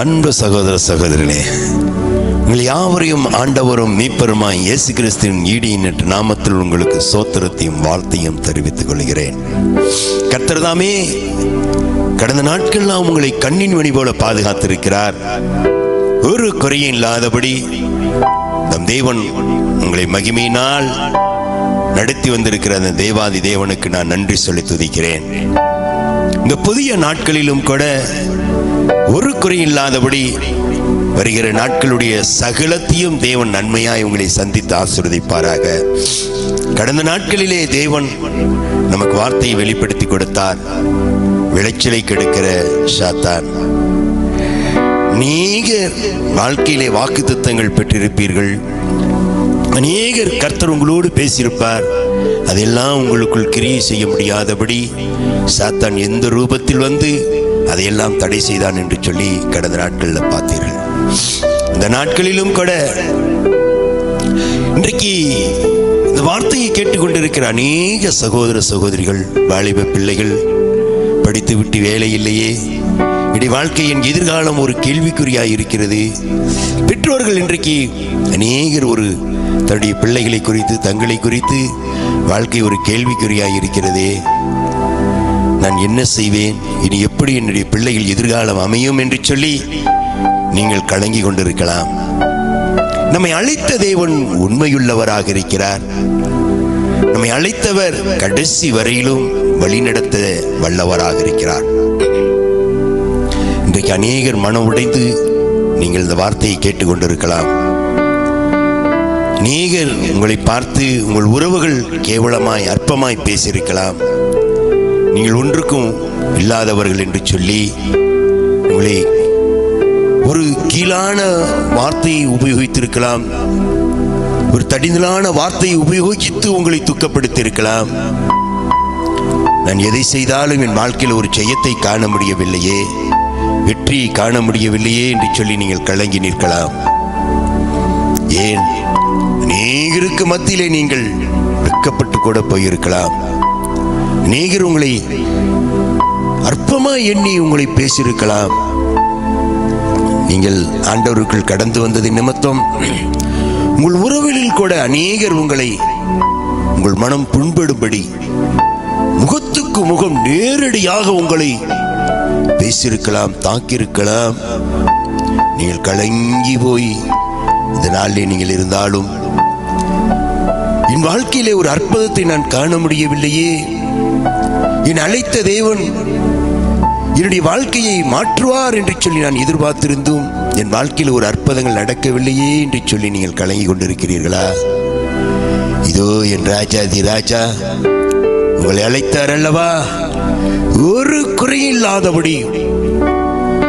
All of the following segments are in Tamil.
அன்பு சகோதர சகோதரனே, உங்கள் யாவரையும் ஆண்டவரும் மீட்பருமாய் இயேசு கிறிஸ்துவின் ஈடியற்ற நாமத்தில் உங்களுக்கு சோத்திரத்தையும் வாழ்த்தையும் தெரிவித்துக் கொள்கிறேன். கர்த்தர் தாமே கடந்த நாட்கள்லாம் உங்களை கண்ணின் மணி போல பாதுகாத்திருக்கிறார். ஒரு குறையும் இல்லாதபடி நம் தேவன் உங்களை மகிமையினால் நடத்தி வந்திருக்கிற அந்த தேவாதி தேவனுக்கு நான் நன்றி சொல்லி துதிக்கிறேன். இந்த புதிய நாட்களிலும் கூட ஒரு குறை இல்லாதபடி வருகிற நாட்களுடைய சகலத்தையும் தேவன் நன்மையாய் உங்களை சந்தித்து ஆசீர்வதிப்பாராக. கடந்த நாட்களிலே தேவன் நமக்கு வார்த்தையை வெளிப்படுத்தி கொடுத்தார். விளைச்சலை கெடுக்கிற சாத்தான், அநேகர் வாழ்க்கையிலே வாக்குத்தத்தங்கள் பெற்றிருப்பீர்கள், அநேகர் கர்த்தர் உங்களோடு பேசியிருப்பார். அதெல்லாம் உங்களுக்குள் கிரியை செய்ய முடியாதபடி சாத்தான் எந்த ரூபத்தில் வந்து அதையெல்லாம் தடை செய்தான் என்று சொல்லி கடந்த நாட்களில் பார்த்தீர்கள். இந்த நாட்களிலும் கூட இன்றைக்கு இந்த வார்த்தையை கேட்டுக்கொண்டிருக்கிற அநேக சகோதர சகோதரிகள், வாலிப பிள்ளைகள், படித்து விட்டு வேலை இல்லையே, இடி வாழ்க்கையின் எதிர்காலம் ஒரு கேள்விக்குறியாய் இருக்கிறது. பெற்றோர்கள் இன்றைக்கு அநேகர் ஒரு தன்னுடைய பிள்ளைகளை குறித்து, தங்களை குறித்து வாழ்க்கை ஒரு கேள்விக்குறியாய் இருக்கிறதே. நான் என்ன செய்வேன், இனி எப்படி என்னுடைய பிள்ளைகள் எதிர்காலம் அமையும் என்று சொல்லி நீங்கள் கலங்கி கொண்டிருக்கலாம். நம்மை அழைத்த தேவன் உண்மையுள்ளவராக இருக்கிறார். நம்மை அழைத்தவர் கடைசி வரையிலும் வழிநடத்த வல்லவராக இருக்கிறார். இன்றைக்கு அநேகர் மனம் உடைந்து நீங்கள் இந்த வார்த்தையை கேட்டுக்கொண்டிருக்கலாம். அநேகர் உங்களை பார்த்து உங்கள் உறவுகள் கேவலமாய் அற்பமாய் பேசியிருக்கலாம். நீங்கள் ஒன்றுக்கும் இல்லாதவர்கள் என்று சொல்லி உங்களை ஒரு கீழான வார்த்தையை உபயோகித்திருக்கலாம், ஒரு தடிந்தலான வார்த்தையை உபயோகித்து உங்களை துக்கப்படுத்தியிருக்கலாம். நான் எதை செய்தாலும் என் வாழ்க்கையில் ஒரு ஜெயத்தை காண முடியவில்லையே, வெற்றியை காண முடியவில்லையே என்று சொல்லி நீங்கள் கலங்கி நிற்கலாம். ஏன், அநேகருக்கு மத்தியிலே நீங்கள் வெட்கப்பட்டு கூட போயிருக்கலாம். அநேகர் உங்களை அற்பமாய் எண்ணி உங்களை பேசியிருக்கலாம். நீங்கள் ஆண்டவருக்குள் கடந்து வந்தது நிமித்தம் உங்கள் உறவுகளில் கூட அநேகர் உங்களை உங்கள் மனம் புண்படும்படி முகத்துக்கு முகம் நேரடியாக உங்களை பேசியிருக்கலாம், தாக்கியிருக்கலாம். நீங்கள் கலங்கி போய் இந்த நாளிலே நீங்கள் இருந்தாலும், என் வாழ்க்கையிலே ஒரு அற்புதத்தை நான் காண முடியவில்லையே, என் அழைத்த தேவன் என்னுடைய வாழ்க்கையை மாற்றுவார் என்று சொல்லி நான் எதிர்பார்த்திருந்தும் என் வாழ்க்கையில் ஒரு அற்புதங்கள் நடக்கவில்லையே என்று சொல்லி நீங்கள் கலங்கி கொண்டிருக்கிறீர்களா? இதோ என் ராஜாதி ராஜா உங்களை அழைத்தார் அல்லவா, ஒரு குறையில்லாதபடி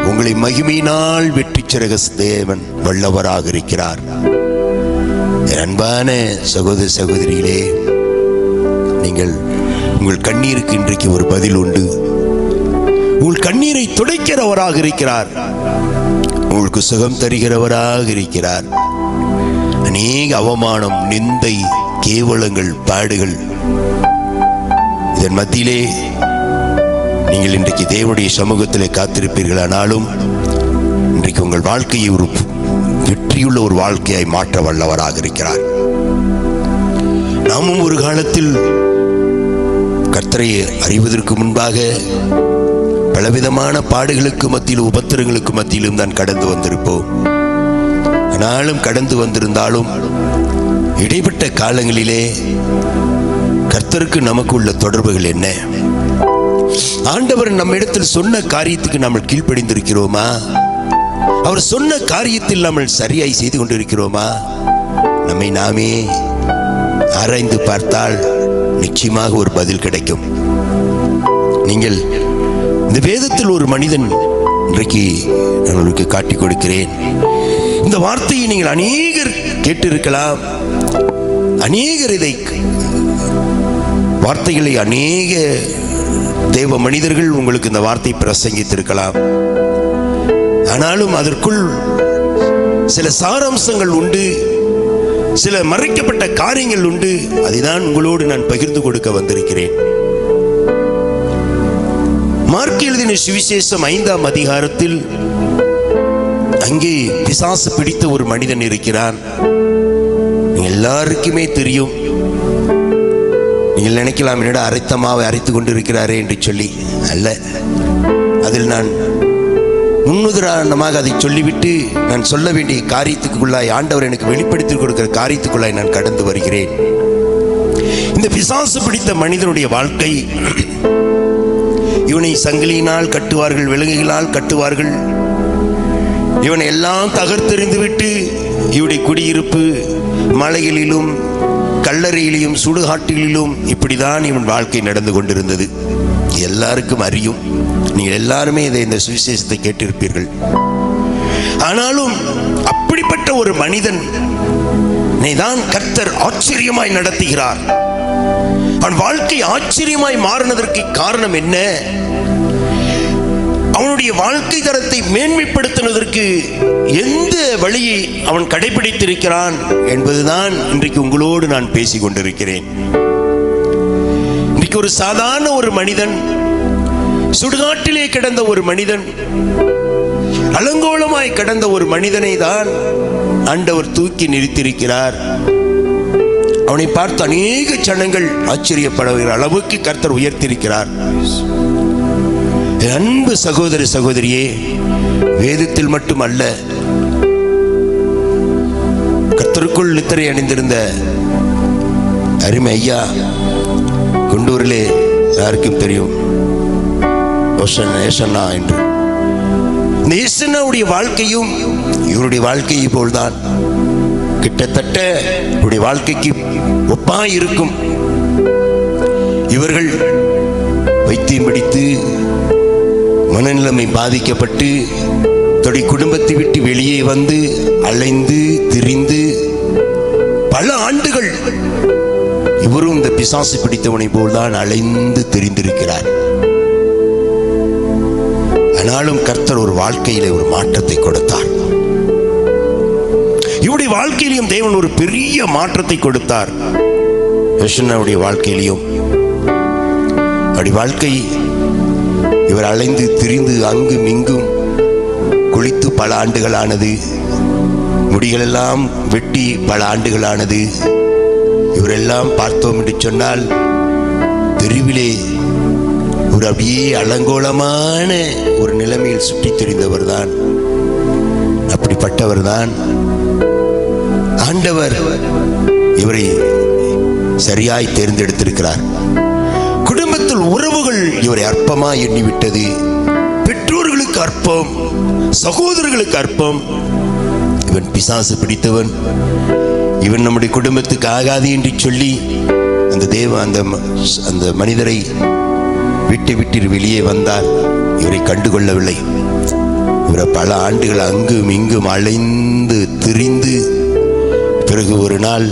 உங்களை மகிமையினால் வெற்றி சிறக தேவன் வல்லவராக இருக்கிறார். அன்பான சகோதர சகோதரிகளே, நீங்கள் உங்கள் கண்ணீருக்கு இன்றைக்கு ஒரு பதில் உண்டு. உங்கள் கண்ணீரை துடைக்கிறவராக இருக்கிறார், உங்களுக்கு சுகம் தருகிறவராக இருக்கிறார். அநேக அவமானம், நிந்தை, கேவலங்கள், பாடுகள், இதன் மத்தியிலே நீங்கள் இன்றைக்கு தேவனுடைய சமூகத்திலே காத்திருப்பீர்களானாலும் இன்றைக்கு உங்கள் வாழ்க்கையை ஒரு வெற்றியுள்ள ஒரு வாழ்க்கையாய் மாற்ற வல்லவராக இருக்கிறார். நாமும் ஒரு காலத்தில் கர்த்தரை அறிவதற்கு முன்பாக பலவிதமான பாடுகளுக்கு மத்தியிலும் உபத்திரங்களுக்கு மத்தியிலும் தான் கடந்து வந்திருப்போம். ஆனாலும் கடந்து வந்திருந்தாலும் இடைப்பட்ட காலங்களிலே கர்த்தருக்கு நமக்கு உள்ள தொடர்புகள் என்ன? ஆண்டவர் நம்ம இடத்தில் சொன்ன காரியத்துக்கு நாம் கீழ்ப்படிந்திருக்கிறோமா? அவர் சொன்ன காரியத்தில் நாம் சரியாய் செய்து கொண்டிருக்கிறோமா? நம்மை நாமே ஆராய்ந்து பார்த்தால் நிச்சயமாக ஒரு பதில் கிடைக்கும். நீங்கள் இந்த வேதத்தில் ஒரு மனிதன் இன்றைக்கு நான் உங்களுக்கு காட்டிக் கொடுக்கிறேன். இந்த வார்த்தையை நீங்கள் அநேகர் கேட்டிருக்கலாம். அநேகர் இதை வார்த்தைகளை அநேக தேவ மனிதர்கள் உங்களுக்கு இந்த வார்த்தை பிரசங்கித்திருக்கலாம். ஆனாலும் அதற்குள் சில சாராம்சங்கள் உண்டு, சில மறைக்கப்பட்ட காரியங்கள் உண்டு. அதைதான் உங்களோடு நான் பகிர்ந்து கொடுக்க வந்திருக்கிறேன். மார்க் எழுதின சுவிசேஷம் 5ஆம் அதிகாரத்தில் அங்கே பிசாசு பிடித்த ஒரு மனிதன் இருக்கிறான். எல்லாருக்குமே தெரியும். நீங்கள் நினைக்கலாம், என்னடா அரைத்த மாவை அரைத்து கொண்டு இருக்கிறாரே என்று சொல்லி. அல்ல, அதில் நான் முன்னுதாரணமாக அதை சொல்லிவிட்டு நான் சொல்ல வேண்டிய காரியத்துக்குள்ளாய், ஆண்டவர் எனக்கு வெளிப்படுத்தி கொடுக்கிற காரியத்துக்குள்ளாய் நான் கடந்து வருகிறேன். இந்த பிசாசு பிடித்த மனிதனுடைய வாழ்க்கை, இவனை சங்கிலியினால் கட்டுவார்கள், விலங்குகளால் கட்டுவார்கள். இவனை எல்லாம் தகர்த்தெறிந்து விட்டு இவனுடைய குடியிருப்பு மலைகளிலும் கல்லறையிலும் சுடுகாட்டிலும் இப்படிதான் இவன் வாழ்க்கை நடந்து கொண்டிருந்தது. எல்லாருக்கும் அறியும். நீங்கள் எல்லாருமே இந்த சுவிசேஷத்தை கேட்டிருப்பீர்கள். ஆனாலும் அப்படிப்பட்ட ஒரு மனிதன் தான் கர்த்தர் ஆச்சரியமாய் நடத்துகிறார். அவன் வாழ்க்கை ஆச்சரியமாய் மாறினதற்கு காரணம் என்ன? அவனுடைய வாழ்க்கை தரத்தை மேன்மைப்படுத்தினதற்கு எந்த வழியை அவன் கடைபிடித்திருக்கிறான் என்பதுதான் இன்றைக்கு உங்களோடு நான் பேசிக் கொண்டிருக்கிறேன். இன்றைக்கு ஒரு சாதாரண ஒரு மனிதன், சுடுகாட்டிலே கிடந்த ஒரு மனிதன், அலங்கோலமாய் கிடந்த ஒரு மனிதனை தான் ஆண்டவர் தூக்கி நிறுத்தியிருக்கிறார். அவனை பார்த்து அநேக ஜனங்கள் ஆச்சரியப்படுகிற அளவுக்கு கர்த்தர் உயர்த்தியிருக்கிறார். அன்பு சகோதர சகோதரியே, வேதத்தில் மட்டுமல்ல, கர்த்தருக்குள் நித்திரை அணிந்திருந்த அருமை ஐயா குண்டூரிலே யாருக்கும் தெரியும், ஏசன்னா என்று. இந்த ஏசன்னாவுடைய வாழ்க்கையும் இவருடைய வாழ்க்கையை போல்தான் கிட்டத்தட்ட இவருடைய வாழ்க்கைக்கு ஒப்பாய் இருக்கும். இவர்கள் வைத்தியம் பிடித்து மனநிலைமை பாதிக்கப்பட்டு தன்னுடைய குடும்பத்தை விட்டு வெளியே வந்து அலைந்து திரிந்து பல ஆண்டுகள் இவரும் இந்த பிசாசு பிடித்தவனை போல்தான் அலைந்து திரிந்திருக்கிறார். ஆனாலும் கர்த்தர் ஒரு வாழ்க்கையிலே ஒரு மாற்றத்தை கொடுத்தார். இவருடைய வாழ்க்கையிலும் தேவன் ஒரு பெரிய மாற்றத்தை கொடுத்தார். யோசனாவுடைய வாழ்க்கையிலும் அவருடைய வாழ்க்கை, இவர் அலைந்து திரிந்து அங்கும் இங்கும் குளித்து பல ஆண்டுகளானது, முடிகளெல்லாம் வெட்டி பல ஆண்டுகளானது. இவரெல்லாம் பார்த்தோம் என்று சொன்னால் தெருவிலே ஒரு அப்படியே அலங்கோலமான ஒரு நிலைமையில் சுற்றி திரிந்தவர் தான். அப்படிப்பட்டவர் தான் ஆண்டவர் இவரை சரியாய் தேர்ந்தெடுத்திருக்கிறார். குடும்பத்தில் உறவுகள் இவரை அற்பமாய் எண்ணிவிட்டது. பெற்றோர்களுக்கு அற்பம், சகோதரர்களுக்கு அற்பம். இவன் பிசாசு பிடித்தவன், இவன் நம்முடைய குடும்பத்துக்கு ஆகாது என்று சொல்லி அந்த மனிதரை விட்டு வெளியே வந்தார். இவரை கண்டுகொள்ளவில்லை. இவரை பல ஆண்டுகள் அங்கும் இங்கும் அலைந்து திரிந்து, பிறகு ஒரு நாள்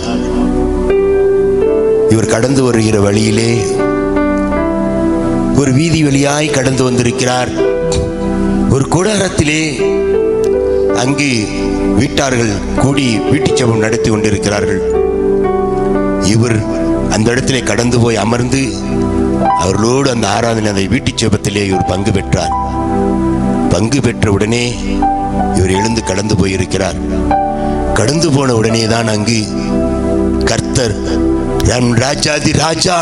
இவர் கடந்து வருகிற வழியிலே ஒரு வீதி வழியாய் கடந்து வந்திருக்கிறார். ஒரு கூடாரத்திலே அங்கு வீட்டார்கள் கூடி வீட்டு ஜெபம் நடத்தி கொண்டிருக்கிறார்கள். இவர் அந்த இடத்திலே கடந்து போய் அமர்ந்து அவர்களோடு அந்த ஆராதனை, அந்த வீட்டு ஜெபத்திலே இவர் பங்கு பெற்றார். பங்கு பெற்ற உடனே இவர் எழுந்து கடந்து போயிருக்கிறார். கடந்து போன உடனே தான் அங்கு கர்த்தர் ராஜாதி ராஜா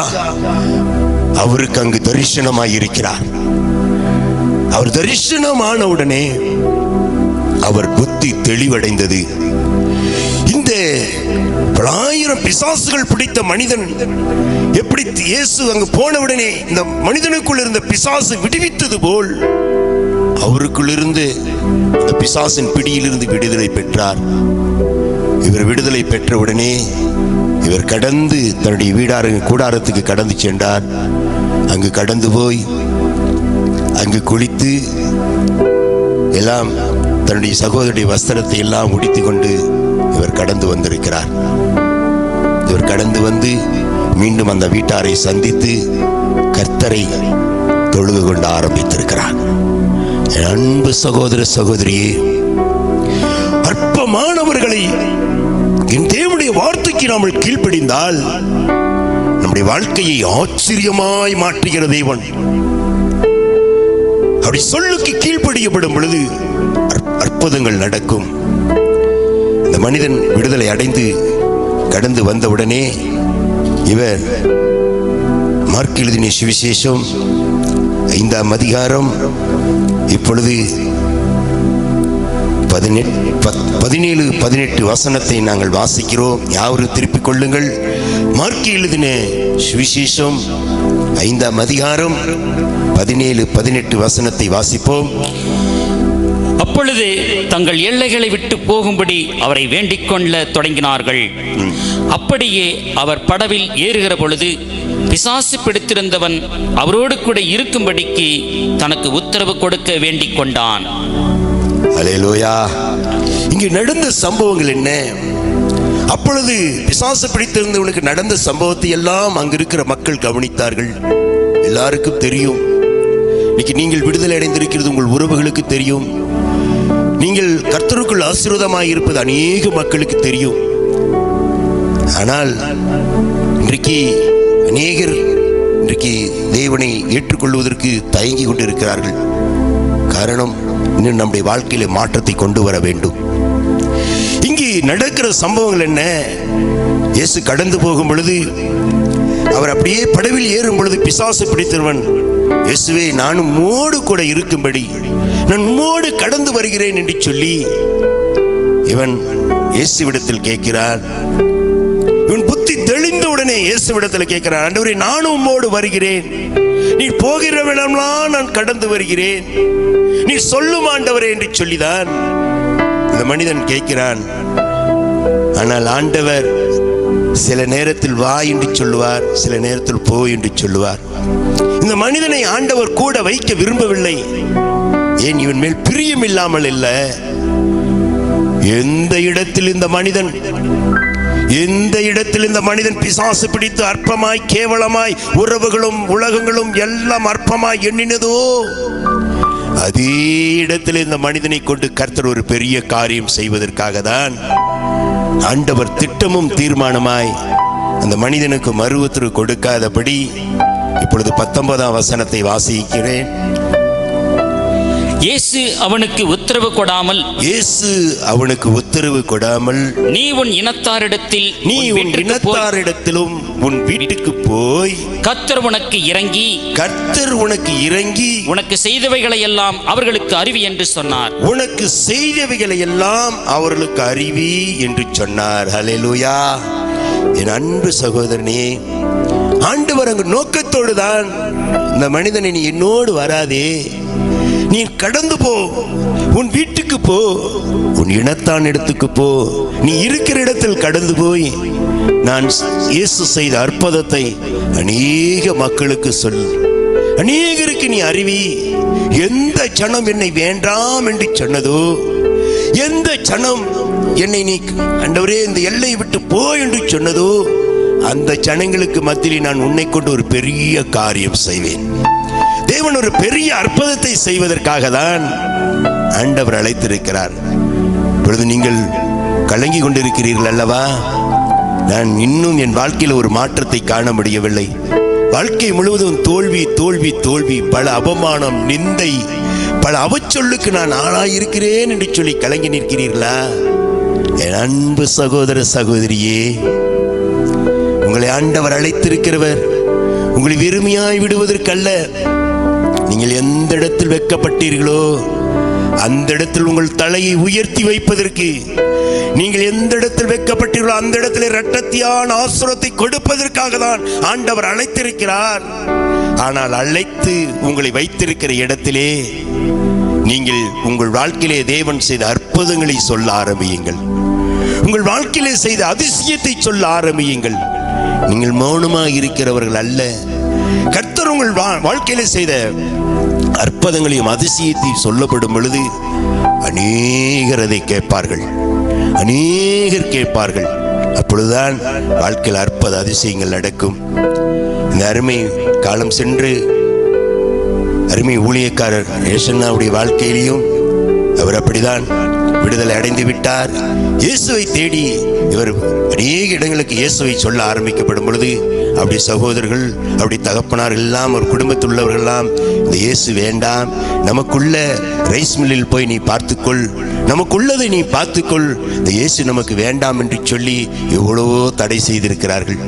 அவருக்கு அங்கு தரிசனமாயிருக்கிறார். அவர் தரிசனமான உடனே அவர் புத்தி தெளிவடைந்தது. இந்த பலாயிரம் பிசாசுகள் பிடித்த மனிதன் எப்படி இயேசு அங்கு போன உடனே இந்த மனிதனுக்குள் இருந்த பிசாசு விடுவித்தது போல் அவருக்குள் இருந்து இந்த பிசாசின் பிடியிலிருந்து விடுதலை பெற்றார். இவர் விடுதலை பெற்ற உடனே இவர் கடந்து தன்னுடைய கூடாரத்துக்கு கடந்து சென்றார். அங்கு கடந்து போய் அங்கு குளித்து எல்லாம் தன்னுடைய சகோதரிய வஸ்திரத்தை எல்லாம் உடுத்தி கொண்டு இவர் கடந்து வந்திருக்கிறார். இவர் கடந்து வந்து மீண்டும் அந்த வீட்டாரை சந்தித்து கர்த்தரை தொழுது கொண்டு ஆரம்பித்திருக்கிறார். என் அன்பு சகோதர சகோதரியே, அற்பமானவர்களை என் தேவனுடைய வார்த்தைக்கு நாம் கீழ்ப்படிந்தால் நம்முடைய வாழ்க்கையை ஆச்சரியமாய் மாற்றுகிற தேவன். அப்படி சொல்லுக்கு கீழ்ப்படியப்படும் பொழுது அற்புதங்கள் நடக்கும். இந்த மனிதன் விடுதலை அடைந்து கடந்து வந்தவுடனே இவர் மார்க் எழுதின சுவிசேஷம் 5ஆம் அதிகாரம் இப்பொழுது 17-18 வசனத்தை நாங்கள் வாசிக்கிறோம். யாவரும் திருப்பிக் கொள்ளுங்கள். மார்க் எழுதின சுவிசேஷம் 5ஆம் அதிகாரம் 17-18 வசனத்தை வாசிப்போம். அப்பொழுது தங்கள் எல்லைகளை விட்டு போகும்படி அவரை வேண்டிக் கொள்ள தொடங்கினார்கள். அப்படியே அவர் படவில் ஏறுகிற பொழுது பிசாசு பிடித்திருந்தவன் அவரோடு கூட இருக்கும்படிக்கு தனக்கு உத்தரவு கொடுக்க வேண்டிக் கொண்டான். அல்லேலூயா. இங்கு நடந்த சம்பவங்கள் என்ன? அப்பொழுது பிசாசு பிடித்திருந்தவனுக்கு நடந்த சம்பவத்தை எல்லாம் அங்கு இருக்கிற மக்கள் கவனித்தார்கள். எல்லாருக்கும் தெரியும். இன்னைக்கு நீங்கள் விடுதலை அடைந்திருக்கிறது உங்கள் உறவுகளுக்கு தெரியும். நீங்கள் கர்த்தருக்குள் ஆசீர்வாதமாய் இருப்பது அநேக மக்களுக்கு தெரியும். ஆனால் இன்றைக்கு அநேகர் தேவனை ஏற்றுக்கொள்வதற்கு தயங்கி கொண்டிருக்கிறார்கள். காரணம், இன்னும் நம்முடைய வாழ்க்கையில மாற்றத்தை கொண்டு வர வேண்டும். இங்கு நடக்கிற சம்பவங்கள் என்ன? இயேசு கடந்து போகும் பொழுது, அவர் அப்படியே படவில் ஏறும் பொழுது பிசாசு பிடித்தவன், இயேசுவே நானும் உம்மோடு கூட இருக்கும்படி நான் உம்மோடு கடந்து வருகிறேன் என்று சொல்லி இவன் இயேசுவிடத்தில் கேட்கிறான். இவன் புத்தி தெளிந்தவுடனே இயேசுவிடத்தில் கேட்கிறான், ஆண்டவரே நானும் உம்மோடு வருகிறேன், நீ போகிற இடமெல்லாம் நான் கடந்து வருகிறேன், நீ சொல்லும் ஆண்டவரே என்று சொல்லிதான் இந்த மனிதன் கேட்கிறான். ஆனால் ஆண்டவர் சில நேரத்தில் வா என்று சொல்லுவார், சில நேரத்தில் போ என்று சொல்லுவார். இந்த மனிதனை ஆண்டவர் கூட வைக்க விரும்பவில்லை. ஏன்? இவன் மேல் பிரியம் இல்லாமல் இல்ல. எந்த இடத்தில் இந்த மனிதன் பிசாசு பிடித்து அற்பமாய் கேவலமாய் உறவுகளும் உலகங்களும் எல்லாம் அற்பமாய் எண்ணினதோ, அதே இடத்தில் இந்த மனிதனை கொண்டு கர்த்தர் ஒரு பெரிய காரியம் செய்வதற்காக தான் ஆண்டவர் திட்டமும் தீர்மானமாய் அந்த மனிதனுக்கு மறு உத்தரவு கொடுக்காதபடி இப்பொழுது 19ஆம் வசனத்தை வாசிக்கிறேன். இயேசு அவனுக்கு உத்தரவு கொடாமல் நீ உன் இனத்தாரிடத்திலும் உன் வீட்டுக்கு போய் கர்த்தர் உனக்கு இறங்கி உனக்கு செய்தவைகளை எல்லாம் அவர்களுக்கு அறிவி என்று சொன்னார். உனக்கு செய்தவைகளை எல்லாம் அவர்களுக்கு அறிவி என்று சொன்னார். ஹல்லேலூயா. என் அன்பு சகோதரனே, ஆண்டவர் அங்கு நோக்கத்தோடு தான் இந்த மனிதனை நீ என்னோடு வராதே, நீ கடந்து போ, உன் வீட்டுக்கு போ, உன் இனத்தான் இடத்துக்கு போ, நீ இருக்கிற இடத்தில் கடந்து போய் நான் இயேசு செய்த அற்புதத்தை அநேக மக்களுக்கு சொல், அநேகருக்கு நீ அறிவி. எந்த ஜனம் என்னை வேண்டாம் என்று சொன்னதோ, எந்த ஜனம் என்னை நீ ஆண்டவரே இந்த எல்லையை விட்டு போ என்று சொன்னதோ, அந்த ஜனங்களுக்கு மத்தியில் நான் உன்னை கொண்டு ஒரு பெரிய காரியம் செய்வேன். தேவன் ஒரு பெரிய அற்புதத்தை செய்வதற்காக தான் ஆண்டவர் அழைத்திருக்கிறார். இப்பொழுது நீங்கள் கலங்கி கொண்டிருக்கிறீர்கள் அல்லவா? நான் இன்னும் என் வாழ்க்கையில் ஒரு மாற்றத்தை காண முடியவில்லை, வாழ்க்கை முழுவதும் தோல்வி தோல்வி தோல்வி, பல அவமானம் நிந்தை, பல அவச்சொல்லுக்கு நான் ஆளாயிருக்கிறேன் என்று சொல்லி கலங்கி நிற்கிறீர்களா? என் அன்பு சகோதர சகோதரியே, உங்களை ஆண்டவர் அழைத்திருக்கிறவர் உங்களை வெறுமையாய் விடுவதற்கல்ல. நீங்கள் எந்த இடத்தில் வெட்கப்பட்டீர்களோ அந்த இடத்தில் உங்கள் தலையை உயர்த்தி வைப்பதற்கு, நீங்கள் எந்த இடத்தில் வெட்கப்பட்டீர்களோ அந்த இடத்தில் இரட்டத்தியான ஆசீர்வாதத்தை கொடுப்பதற்காக தான் ஆண்டவர் அழைத்திருக்கிறார். ஆனால் அழைத்து உங்களை வைத்திருக்கிற இடத்திலே நீங்கள் உங்கள் வாழ்க்கையிலே தேவன் செய்த அற்புதங்களை சொல்ல ஆரம்பியுங்கள், உங்கள் வாழ்க்கையிலே செய்த அதிசயத்தை சொல்ல ஆரம்பியுங்கள். நீங்கள் மௌனமாக இருக்கிறவர்கள் அல்ல. கர்த்தர் உங்கள் வாழ்க்கையிலே செய்த அற்புதங்களையும் அதிசயத்தையும் சொல்லப்படும் பொழுது அநேகர் அதை கேட்பார்கள், அநேகர் கேட்பார்கள். அப்பொழுதுதான் வாழ்க்கையில் அற்புத அதிசயங்கள் நடக்கும். இந்த அருமை காலம் சென்று அருமை ஊழியக்காரர் ஏசன்னாவுடைய வாழ்க்கையிலையும் அவர் அப்படிதான் விடுதலை அடைந்து விட்டார். இயேசுவை தேடி இவர் அநேக இடங்களுக்கு இயேசுவை சொல்ல ஆரம்பிக்கப்படும் பொழுது அப்படி சகோதரர்கள், அப்படி தகப்பனார்கள் எல்லாம், ஒரு குடும்பத்தில் உள்ளவர்கள் எல்லாம், இந்த இயேசு வேண்டாம், நமக்குள்ள ரைஸ் மில்லில் போய் நீ பார்த்துக்கொள், நமக்குள்ளதை நீ பார்த்துக்கொள், இந்த இயேசு நமக்கு வேண்டாம் என்று சொல்லி எவ்வளவோ தடை செய்திருக்கிறார்கள்.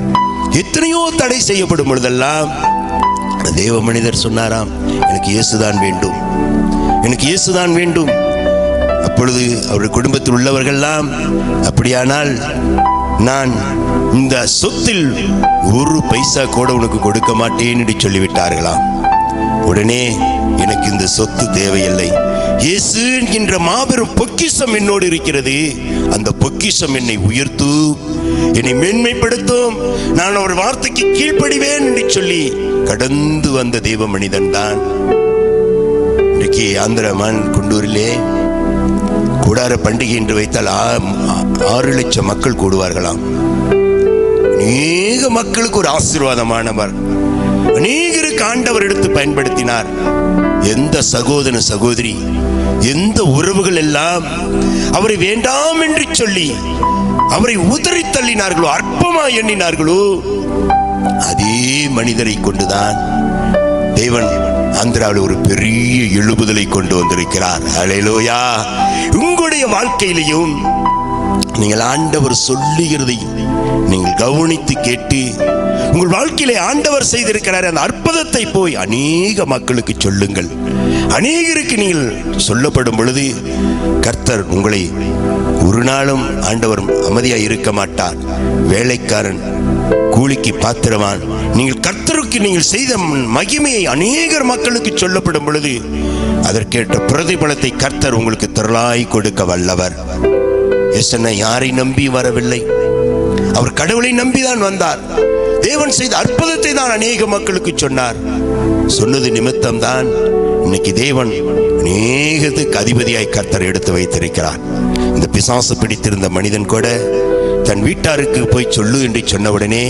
எத்தனையோ தடை செய்யப்படும் பொழுதெல்லாம் தேவ மனிதர் சொன்னாராம், எனக்கு இயேசுதான் வேண்டும், எனக்கு இயேசுதான் வேண்டும். அப்பொழுது அவருடைய குடும்பத்தில் உள்ளவர்கள்லாம், அப்படியானால் நான் இந்த சொத்தில் ஒரு பைசா கூட உனக்கு கொடுக்க மாட்டேன் என்று சொல்லிவிட்டார்களாம். உடனே எனக்கு இந்த சொத்து தேவையில்லை, இயேசு என்கின்ற மாபெரும் பொக்கிஷம் என்னோடு இருக்கிறது, அந்த பொக்கிஷம் என்னை உயர்த்தும், என்னை மேன்மைப்படுத்தும், நான் ஒரு வார்த்தைக்கு கீழ்ப்படிவேன் என்று சொல்லி கடந்து வந்த தேவ மனிதன் தான் இன்றைக்கு ஆந்திரமான் குண்டூரிலே கூடார பண்டிகை என்று வைத்தால் 6 லட்சம் மக்கள் கூடுவார்களாம். அநேக மக்களுக்கு ஒரு ஆசீர்வாதமானவர், அநேகருக்கு ஆண்டவர் எடுத்து பயன்படுத்தினார். எந்த சகோதர சகோதரி, எந்த உறவுகள் எல்லாம் அவரை வேண்டாம் என்று சொல்லி அவரை உதறி தள்ளினார்களோ, அற்பமா எண்ணினார்களோ, அதே மனிதரை கொண்டுதான் தேவன் ஆந்திராவில் ஒரு பெரிய எழுப்புதலை கொண்டு வந்திருக்கிறார். ஹல்லேலூயா. உங்களுடைய வாழ்க்கையிலையும் நீங்கள் ஆண்டவர் சொல்லுகிறதை நீங்கள் கவனித்து கேட்டு, உங்கள் வாழ்க்கையிலே ஆண்டவர் செய்திருக்கிறார் அந்த அற்புதத்தை போய் அநேக மக்களுக்கு சொல்லுங்கள். அநேகருக்கு நீங்கள் சொல்லப்படும் பொழுது கர்த்தர் உங்களை ஒரு நாளும் ஆண்டவர் அமைதியாக இருக்க மாட்டார். வேலைக்காரன் கூலிக்கு பாத்திரவான். நீங்கள் கர்த்தருக்கு நீங்கள் செய்த மகிமையை அநேகர் மக்களுக்கு சொல்லப்படும் பொழுது அதற்கேற்ற பிரதிபலத்தை கர்த்தர் உங்களுக்கு திரளாய் கொடுக்க வல்லவர். எசன்னா யாரை நம்பி வரவில்லை, அவர் கடவுளை நம்பிதான் வந்தார். தேவன் செய்த அற்புதத்தை தான் அநேக மக்களுக்கு சொன்னார். சொன்னது நிமித்தம் தான் இன்னைக்கு தேவன் அநேகத்துக்கு அதிபதியாய் கர்த்தர் எடுத்து வைத்திருக்கிறார். இந்த பிசாசு பிடித்திருந்த மனிதன் கூட தன் வீட்டாருக்கு போய் சொல்லு என்று சொன்னவுடனே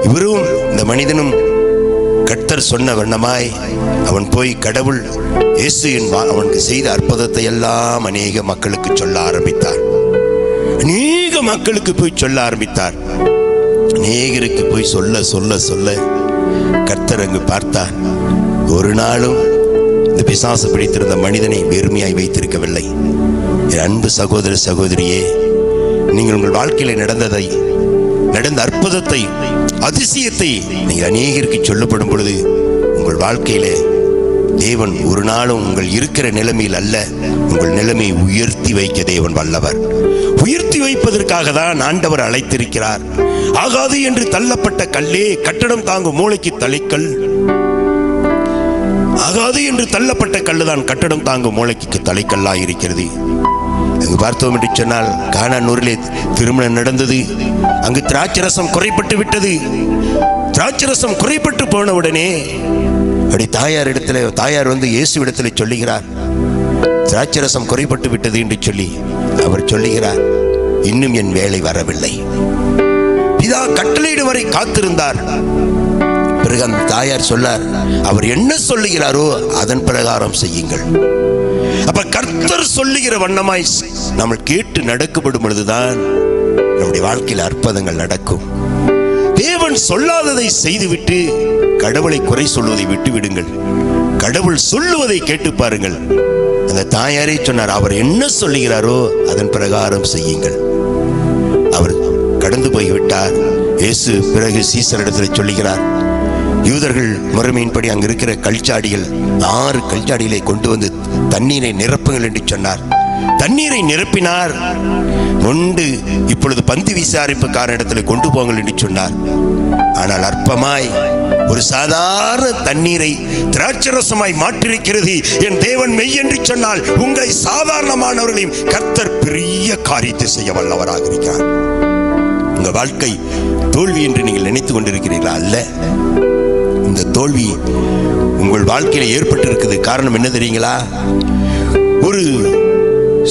இவரும் இந்த மனிதனும் கர்த்தர் சொன்ன வண்ணமாய் அவன் போய் கடவுள் இயேசு அவனுக்கு செய்த அற்புதத்தை எல்லாம் அநேக மக்களுக்கு சொல்ல ஆரம்பித்தார். அநேக மக்களுக்கு போய் சொல்ல ஆரம்பித்தார். அநேகருக்கு போய் சொல்ல சொல்ல சொல்ல கர்த்தர் அங்கு பார்த்தார். ஒரு நாளும் இந்த பிசாசு பிடித்திருந்த மனிதனை வெறுமையாய் வைத்திருக்கவில்லை. என் அன்பு சகோதர சகோதரியே, நீங்கள் உங்கள் வாழ்க்கையில் நடந்த அற்புதத்தை, அதிசயத்தை நீங்கள் அநேகருக்கு சொல்லப்படும் பொழுது உங்கள் வாழ்க்கையிலே தேவன் ஒரு நாளும் உங்கள் இருக்கிற நிலைமையில் அல்ல, உங்கள் நிலைமையை உயர்த்தி வைக்க தேவன் வல்லவர். உயர்த்தி வைப்பதற்காக தான் ஆண்டவர் அழைத்திருக்கிறார். ஆகாது என்று தள்ளப்பட்ட கல்லே கட்டடம் தாங்கும் மூளைக்கு தலைக்கல். ஆகாது என்று தள்ளப்பட்ட கல்லுதான் கட்டடம் தாங்கும் மூளைக்கு தலைக்கல்லாக இருக்கிறது. அங்கு பார்த்தோம் என்று சொன்னால் கானான் ஊரிலே திருமணம் நடந்தது. அங்கு திராட்சரசம் குறைப்பட்டு விட்டது. திராட்சரசம் குறைப்பட்டு போன உடனே அப்படி தாயார் வந்து இயேசு இடத்துல சொல்லுகிறார், திராட்சரசம் குறைப்பட்டு விட்டது என்று சொல்லி அவர் சொல்லுகிறார், இன்னும் என் வேலை வரவில்லை. பிதா கட்டளையிடும் வரை காத்திருந்தார். பிறகு அந்த தாயார் சொன்னார், அவர் என்ன சொல்லுகிறாரோ அதன் பிரகாரம் செய்யுங்கள். அப்ப கர்த்தர் சொல்லுகிற வண்ணமாய் நம்ம கேட்டு நடக்கப்படும் பொழுதுதான் நம்முடைய வாழ்க்கையில் அற்புதங்கள் நடக்கும். தேவன் சொல்லாததை செய்துவிட்டு கடவுளை குறை சொல்வதை விட்டு விடுங்கள். கடவுள் சொல்லுவதை கேட்டு பாருங்கள். அந்த தாயாரே சொன்னார், அவர் என்ன சொல்லுகிறாரோ அதன் பிரகாரம் செய்யுங்கள். அவர் கடந்து போய்விட்டார். இயேசு பிறகு சீசரிடத்தில் சொல்லுகிறார், யூதர்கள் முறைமையின்படி அங்கு இருக்கிற கல்சாடிகள் 6 கல்சாடிகளை கொண்டு வந்து தண்ணீரை நிரப்புங்கள் என்று சொன்னார். தண்ணீரை நிரப்பினார். கொண்டு இப்பொழுது பந்தி விசாரிப்புக்காரனிடத்தில் கொண்டு போங்கள் என்று சொன்னார். ஆனால் அற்பமாய் ஒரு சாதாரண தண்ணீரை திராட்சரசமாய் மாற்றிருக்கிறது என் தேவன் மெய் என்று சொன்னால் உங்களை சாதாரணமானவர்களையும் கர்த்தர் பெரிய காரியத்தை செய்ய வல்லவராக இருக்கிறார். உங்க வாழ்க்கை தோல்வி என்று நீங்கள் நினைத்துக் கொண்டிருக்கிறீர்களா? அல்ல. இந்த தோல்வி உங்கள் வாழ்க்கையில ஏற்பட்டிருக்கிறது காரணம் என்ன தெரியுங்களா? ஒரு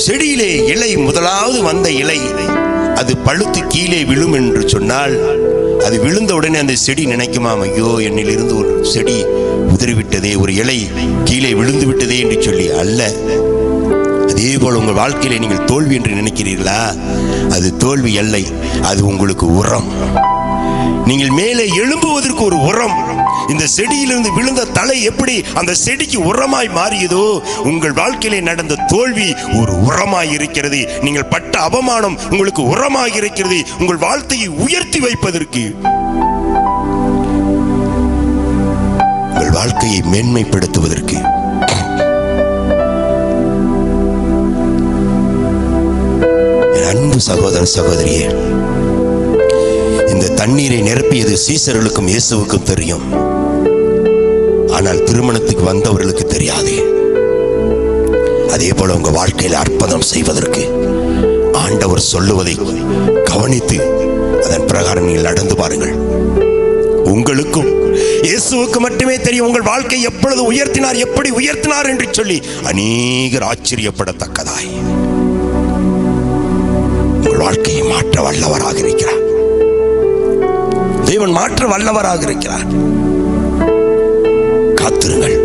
செடியிலே இலை, முதலாவது வந்த இலை அது பழுத்து கீழே விழும் என்று சொன்னால் அது விழுந்த உடனே அந்த செடி நினைக்குமாம், ஐயோ என்னிலிருந்து ஒரு செடி உதறிவிட்டதே, ஒரு இலை கீழே விழுந்து விட்டதே என்று சொல்லி. அல்ல. அதே போல் உங்கள் வாழ்க்கையிலே நீங்கள் தோல்வி என்று நினைக்கிறீர்களா? அது தோல்வி அல்ல, அது உங்களுக்கு உரம். நீங்கள் மேலே எழும்புவதற்கு ஒரு உரம். இந்த செடியிலிருந்து விழுந்த தலை எப்படி அந்த செடிக்கு உரமாய் மாறியதோ, உங்கள் வாழ்க்கையிலே நடந்த தோல்வி ஒரு உரமாய் இருக்கிறது. நீங்கள் பட்ட அவமானம் உங்களுக்கு உரமாய் இருக்கிறது. உங்கள் வாழ்க்கையை உயர்த்தி வைப்பதற்கு, உங்கள் வாழ்க்கையை மேன்மைப்படுத்துவதற்கு. என் அன்பு சகோதர சகோதரியே, இந்த தண்ணீரை நிரப்பியது சீசர்களுக்கும் இயேசுவுக்கும் தெரியும். ஆனால் திருமணத்துக்கு வந்தவர்களுக்கு தெரியாது. அதே போல உங்க வாழ்க்கையில் அற்புதம் செய்வதற்கு ஆண்டவர் சொல்லுவதை கவனித்து அதன் பிரகாரம் நீங்கள் நடந்து பாருங்கள். உங்களுக்கும் இயேசுவுக்கு மட்டுமே தெரியும் உங்கள் வாழ்க்கை எப்பொழுது உயர்த்தினார், எப்படி உயர்த்தினார் என்று சொல்லி அநேகர் ஆச்சரியப்படத்தக்கதாய் உங்கள் வாழ்க்கையை மாற்ற வல்லவராக இருக்கிறார். தேவன் மாற்ற வல்லவராக இருக்கிறார். காத்திருங்கள்.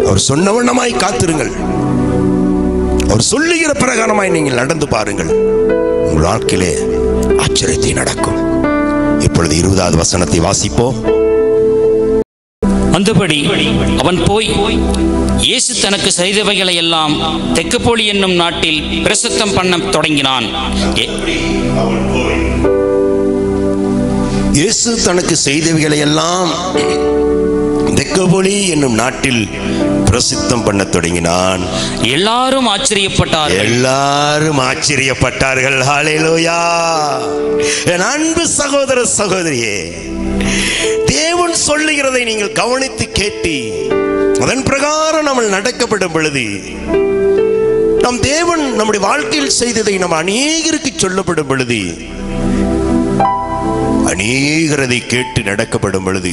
அவர் சொன்ன வண்ணமாய் காத்திருங்கள். அவர் சொல்லுகிற பிரகாரமாய் நீங்கள் நடந்து பாருங்கள். உங்கள் வாழ்க்கையிலே ஆச்சரியத்தை நடக்கும். இப்பொழுது 20வது வசனத்தை வாசிப்போம். அந்தபடி அவன் போய் இயேசு தனக்கு செய்தவைகளை எல்லாம் தெக்கப்போலி என்னும் நாட்டில் பிரசித்தம் பண்ண தொடங்கினான். இயேசு தனக்கு செய்தவைகளை எல்லாம் தெக்கப்போலி என்னும் நாட்டில் பிரசித்தம் பண்ண தொடங்கினான். எல்லாரும் ஆச்சரியப்பட்டார்கள். எல்லாரும் ஆச்சரியப்பட்டார்கள். ஹல்லேலூயா. என் அன்பு சகோதர சகோதரியே, தேவன் சொல்லுகிறதை நீங்கள் கவனித்து கேட்டு அதன் பிரகாரம் நம்ம நடக்கப்படும் பொழுது, நம் தேவன் நம்முடைய வாழ்க்கையில் செய்ததை நம்ம அநேகருக்கு சொல்லப்படும் பொழுது, அநேகரதை கேட்டு நடக்கப்படும் பொழுது,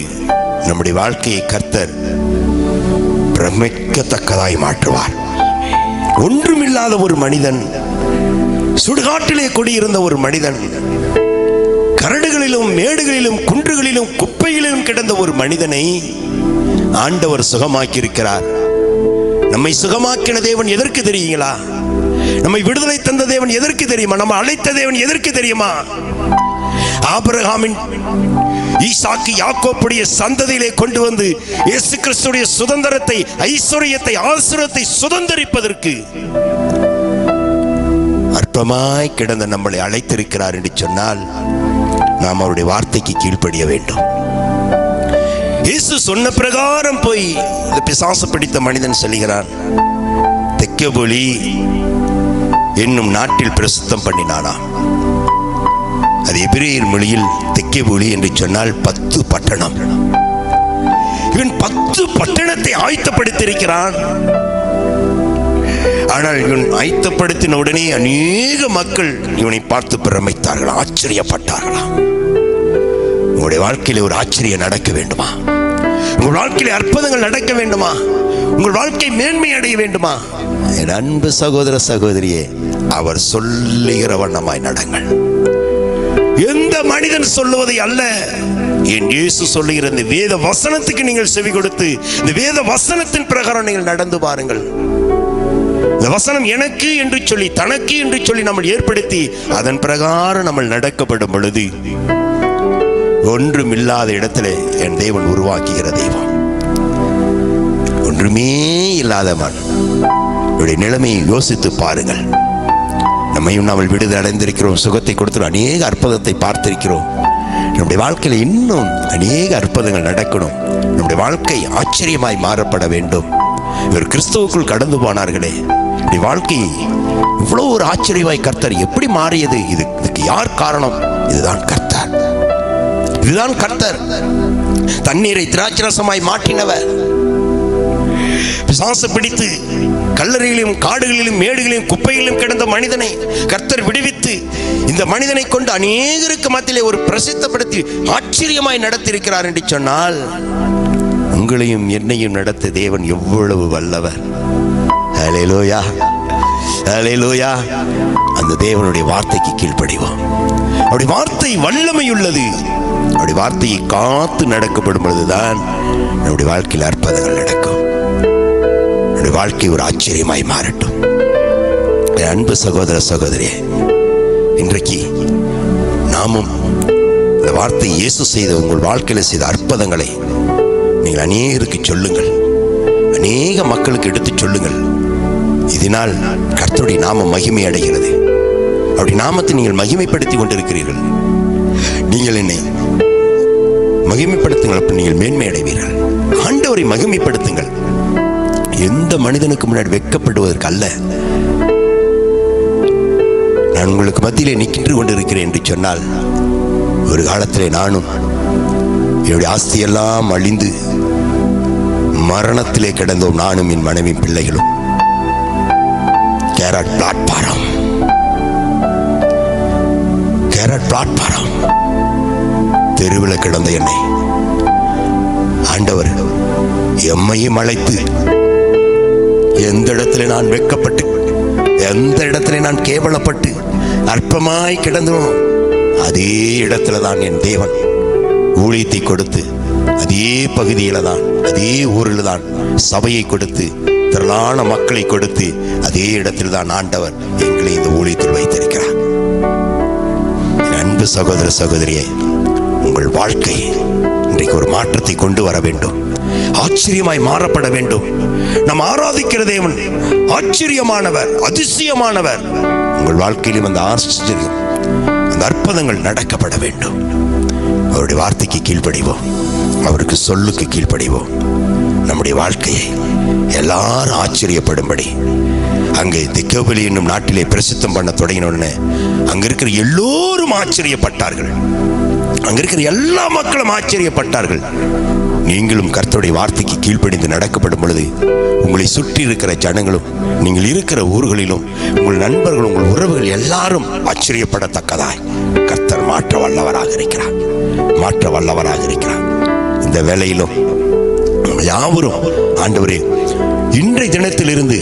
நம்முடைய வாழ்க்கையை கர்த்தர் பிரமிக்கத்தக்கதாய் மாற்றுவார். ஒன்றுமில்லாத ஒரு மனிதன், சுடுகாட்டிலே குடியிருந்த ஒரு மனிதன், கரடுகளிலும் மேடுகளிலும் குன்றுகளிலும் குப்பைகளிலும் கிடந்த ஒரு மனிதனை ஆண்டவர் சுகமாக்கி இருக்கிறார். நம்மை சுகமாக்கின தேவன் எதற்கு தெரியுங்களா? நம்மை விடுதலை தந்த தேவன் எதற்கு தெரியுமா? நம்ம அழைத்த தேவன் எதற்கு தெரியுமா? ஆபிரகாமின், ஈசாக்கு, யாக்கோப்புடைய சந்ததியிலே கொண்டு வந்து இயேசு கிறிஸ்துடைய சுதந்திரத்தை, ஐஸ்வரியத்தை, ஆசீர்வாதத்தை சுதந்திரிப்பதற்கு அற்பமாய் கிடந்த நம்மளை அழைத்திருக்கிறார் என்று சொன்னால் நாம் அவருடைய வார்த்தைக்கு கீழ்ப்படிய வேண்டும். இயேசு சொன்ன பிரகாரம் போய் இந்த பிசாசு பிடித்த மனிதன் சொல்லுகிறான். தெக்கப்போலி என்னும் நாட்டில் பிரசித்தம் பண்ணினானா. அது எபிரேயர் மொழியில் தெக்கப்போலி என்று சொன்னால் 10 பட்டணம். இவன் 10 பட்டணத்தை ஆயத்தப்படுத்தியிருக்கிறான். ஆனால் இவன் ஆயத்தப்படுத்தின உடனே அநேக மக்கள் இவனை பார்த்து பிரமித்தார்கள், ஆச்சரியப்பட்டார்களாம். உங்களுடைய வாழ்க்கையில ஒரு ஆச்சரியம் நடக்க வேண்டுமா? உங்கள் வாழ்க்கையில அற்புதங்கள் நடக்க வேண்டுமா? உங்கள் வாழ்க்கை மேன்மை அடைய வேண்டுமா? என் அன்பு சகோதர சகோதரியே, அவர் சொல்லுகிற வண்ணமாய் நடங்கள். எந்த மனிதன் சொல்லுவதை அல்ல, என் இயேசு சொல்லுகிற இந்த வேத வசனத்துக்கு நீங்கள் செவி கொடுத்து இந்த வேத வசனத்தின் பிரகாரம் நீங்கள் நடந்து பாருங்கள். இந்த வசனம் எனக்கு என்று சொல்லி, தனக்கு என்று சொல்லி நம்ம ஏற்படுத்தி அதன் பிரகாரம் நம்ம நடக்கப்படும் பொழுது, ஒன்றுமில்லாத இடத்துல என் தேவன் உருவாக்குகிற தெய்வம். ஒன்றுமே இல்லாதவன் நிலைமையை யோசித்து பாருங்கள். நம்மையும் நாம் விடுதலை அடைந்திருக்கிறோம், சுகத்தை கொடுத்து அநேக அற்புதத்தை பார்த்திருக்கிறோம். நம்முடைய வாழ்க்கையில் இன்னும் அநேக அற்புதங்கள் நடக்கணும். நம்முடைய வாழ்க்கை ஆச்சரியமாய் மாறப்பட வேண்டும். இவர் கிறிஸ்துவுக்குள் கடந்து போனார்களே, வாழ்க்கை இவ்வளவு ஒரு ஆச்சரியமாய் கர்த்தர் எப்படி மாறியது? இதுக்கு யார் காரணம்? இதுதான் கர்த்தர். இதுதான் கர்த்தர். தண்ணீரை திராட்சரசமாய் மாற்றினவர். பிசாசு பிடித்து கல்லறைகளிலும் காடுகளிலும் மேடுகளிலும் குப்பைகளிலும் கிடந்த மனிதனை கர்த்தர் விடுவித்து இந்த மனிதனை கொண்டு அநேகருக்கு மத்தியிலே ஒரு பிரசித்தப்படுத்தி ஆச்சரியமாய் நடத்தியிருக்கிறார் என்று சொன்னால், உங்களையும் என்னையும் நடத்த தேவன் எவ்வளவு வல்லவர். ஹல்லேலூயா, ஹல்லேலூயா. அந்த தேவனுடைய வார்த்தைக்கு கீழ்ப்படிவோம். அவருடைய வார்த்தை வல்லமை உள்ளது. அவருடைய வார்த்தையை காத்து நடக்கப்படும் பொழுதுதான் நம்முடைய வாழ்க்கையில் அற்புதங்கள் நடக்கும். நம்முடைய வாழ்க்கை ஒரு ஆச்சரியமாய் மாறட்டும். என் அன்பு சகோதர சகோதரியே, இன்றைக்கு நாமும் இந்த வார்த்தை இயேசு செய்த உங்கள் வாழ்க்கையில் செய்த அற்புதங்களை நீங்கள் அநேகருக்கு சொல்லுங்கள், அநேக மக்களுக்கு எடுத்து சொல்லுங்கள். இதனால் கர்த்தருடைய நாமம் மகிமை அடைகிறது. அவருடைய நாமத்தை நீங்கள் மகிமைப்படுத்தி கொண்டிருக்கிறீர்கள். நீங்கள் என்னை மகிமைப்படுத்துங்கள், அப்படி நீங்கள் மேன்மை அடைவீர்கள். ஆண்டவரை மகிமைப்படுத்துங்கள். எந்த மனிதனுக்கு முன்னாடி வெட்கப்படுவதற்கு அல்ல. நான் உங்களுக்கு மத்தியிலே நின்று கொண்டிருக்கிறேன் என்று சொன்னால், ஒரு காலத்திலே நானும் என்னுடைய ஆஸ்தியெல்லாம் அழிந்து மரணத்திலே கிடந்தோம். நானும் என் மனைவி பிள்ளைகளும் கேரட் பிளாட்பாரம் தெருவில் கிடந்த என்னை ஆண்டவர் எம்மையும் அழைத்து, எந்த இடத்துல நான் வெட்கப்பட்டு, எந்த இடத்துல நான் கேவலப்பட்டு அற்பமாய் கிடந்தோம், அதே இடத்துல தான் என் தேவன் ஊழியத்தை கொடுத்து, அதே பகுதியில தான், அதே ஊரில் தான் சபையை கொடுத்து, திரளான மக்களை கொடுத்து, அதே இடத்தில் தான் ஆண்டவர் எங்களை இந்த ஊழியத்தில் வைத்திருக்கிறார். அன்பு சகோதர சகோதரியே, உங்கள் வாழ்க்கை இன்றைக்கு ஒரு மாற்றத்தை கொண்டு வர வேண்டும். ஆச்சரியமாய் மாறப்பட வேண்டும். நாம் ஆராதிக்கிற தேவன் ஆச்சரியமானவர், அதிசயமானவர். உங்கள் வாழ்க்கையிலும் அந்த ஆச்சரியம், அந்த அற்புதங்கள் நடக்கப்பட வேண்டும். அவருடைய வார்த்தைக்கு கீழ்ப்படிவோம், அவருக்கு சொல்லுக்கு கீழ்ப்படிவோம். நம்முடைய வாழ்க்கையை எல்லாரும் ஆச்சரியப்படும்படி அங்கே தெக்கோபலி என்னும் நாட்டிலே பிரசித்தம் பண்ண தொடங்கினோன்னு அங்க இருக்கிற எல்லோரும் ஆச்சரியப்பட்டார்கள். அங்க இருக்கிற எல்லா மக்களும் ஆச்சரியப்பட்டார்கள். நீங்களும் கர்த்தருடைய வார்த்தைக்கு கீழ்ப்படிந்து நடக்கப்படும் பொழுது உங்களை சுற்றி இருக்கிற ஜனங்களும், நீங்கள் இருக்கிற ஊர்களிலும் உங்கள் நண்பர்கள், உங்கள் உறவுகள் எல்லாரும் ஆச்சரியப்படத்தக்கதாய் கர்த்தர் மாற்ற வல்லவராக இருக்கிறார். இந்த வேளையிலும் யாவரும் ஆண்டவரே, இன்றைய தினத்திலிருந்து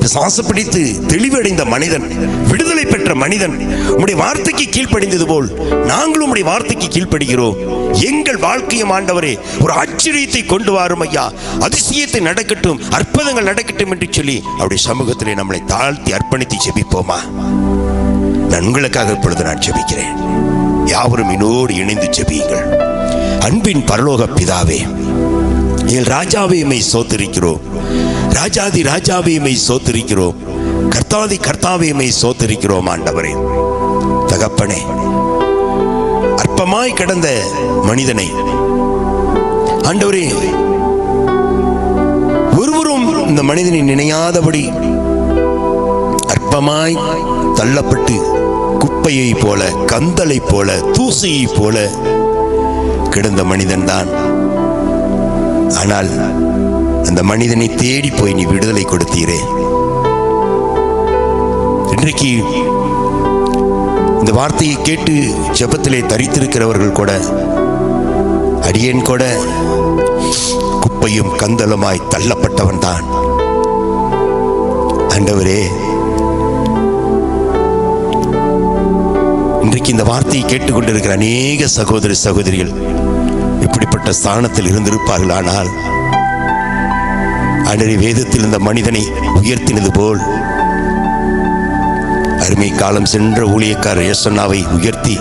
பிசாசு பிடித்து தெளிவடைந்த மனிதன், விடுதலை பெற்ற மனிதன் உம்முடைய வார்த்தைக்கு கீழ்ப்படிந்தது போல் நாங்களும் உம்முடைய வார்த்தைக்கு கீழ்ப்படுகிறோம். எங்கள் வாழ்க்கையும் ஆண்டவரே ஒரு ஆச்சரியத்தை கொண்டு வாரும் ஐயா, அதிசயத்தை நடக்கட்டும், அற்புதங்கள் நடக்கட்டும் என்று சொல்லி அவருடைய சமூகத்திலே நம்மளை தாழ்த்தி அர்ப்பணித்து ஜெபிப்போமா? நான் உங்களுக்காக இப்பொழுது நான் ஜெபிக்கிறேன். யாவரும் என்னோடு இணைந்து ஜெபியுங்கள். அன்பின் பரலோக பிதாவே, என் ராஜாவே உம்மை ஸ்தோத்திரிக்கிறோம். ராஜாதி ராஜாவே உம்மை ஸ்தோத்திரிக்கிறோம். கர்த்தாதி கர்த்தாவே உம்மை ஸ்தோத்திரிக்கிறோம். ஆண்டவரே, தகப்பனே, அற்பமாய் கிடந்த மனிதனை ஆண்டவரே ஒருவரும் இந்த மனிதனை நினையாதபடி அற்பமாய் தள்ளப்பட்டு குப்பையை போல, கந்தலை போல, தூசியை போல கிடந்த மனிதன் தான். ஆனால் அந்த மனிதனை தேடி போய் நீ விடுதலை கொடுத்தீரே. இன்றைக்கு இந்த வார்த்தையை கேட்டு ஜெபத்திலே தரித்திருக்கிறவர்கள் கூட, அடியேன் கூட குப்பையும் கந்தலுமாய் தள்ளப்பட்டவன் தான். ஆண்டவரே, இன்றைக்கு இந்த வார்த்தையை கேட்டுக்கொண்டிருக்கிற அநேக சகோதர சகோதரிகள் இப்படிப்பட்ட ஸ்தானத்தில் இருந்திருப்பார்கள். ஆனால் ஆண்டவரே, வேதத்தில் இந்த மனிதனை உயர்த்தினது போல் அருமை காலம் சென்ற ஊழியக்காரர் யேசன்னாவை உயர்த்தி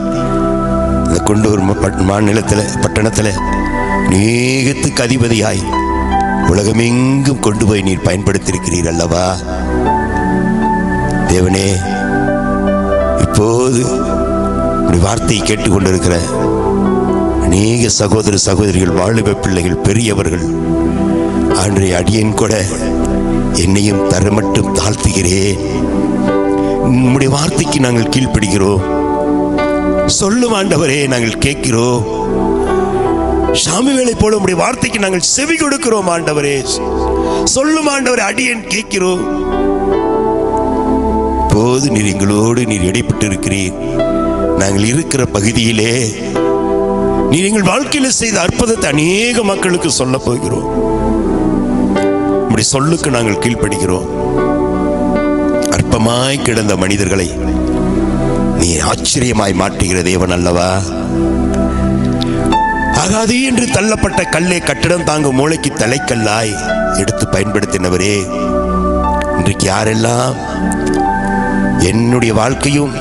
இந்த கொண்டூர் மாநிலத்தில், பட்டணத்தில் அநேகத்துக்கு அதிபதியாய் உலகமெங்கும் கொண்டு போய் நீர் பயன்படுத்தியிருக்கிறீர் அல்லவா? தேவனே, இப்போது வார்த்தையை கேட்டுக்கொண்டிருக்கிற அநேக சகோதர சகோதரிகள், வாலிப பிள்ளைகள், பெரியவர்கள், ஆண்டவரே, அடியேன் கூட என்னையும் தர மட்டும் தாழ்த்துகிறேன். உம்முடைய வார்த்தைக்கு நாங்கள் கீழ்ப்படுகிறோம். சொல்லும் ஆண்டவரே, நாங்கள் கேட்கிறோம். சாமுவேலை போல உம்முடைய வார்த்தைக்கு நாங்கள் செவி கொடுக்கிறோம். ஆண்டவரே, சொல்லும் ஆண்டவரே, அடியேன் கேட்கிறோம். போது நீர் எங்களோடு நீர் இடைப்பட்டு இருக்கிறீர். நாங்கள் இருக்கிற பகுதியிலே நீர் எங்கள் வாழ்க்கையில் செய்த அற்புதத்தை அநேக மக்களுக்கு சொல்ல போகிறோம். உம்முடைய சொல்லுக்கு நாங்கள் கீழ்ப்படுகிறோம். அற்பமாய் கிடந்த மனிதர்களை நீ ஆச்சரியமாய் மாற்றுகிற தேவன் அல்லவா? ஆகாது என்று தள்ளப்பட்ட கல்லை கட்டிடம் தாங்கும் மூளைக்கு தலைக்கல்லாய் எடுத்து பயன்படுத்தினவரே, இன்றைக்கு யாரெல்லாம் என்னுடைய வாழ்க்கையும்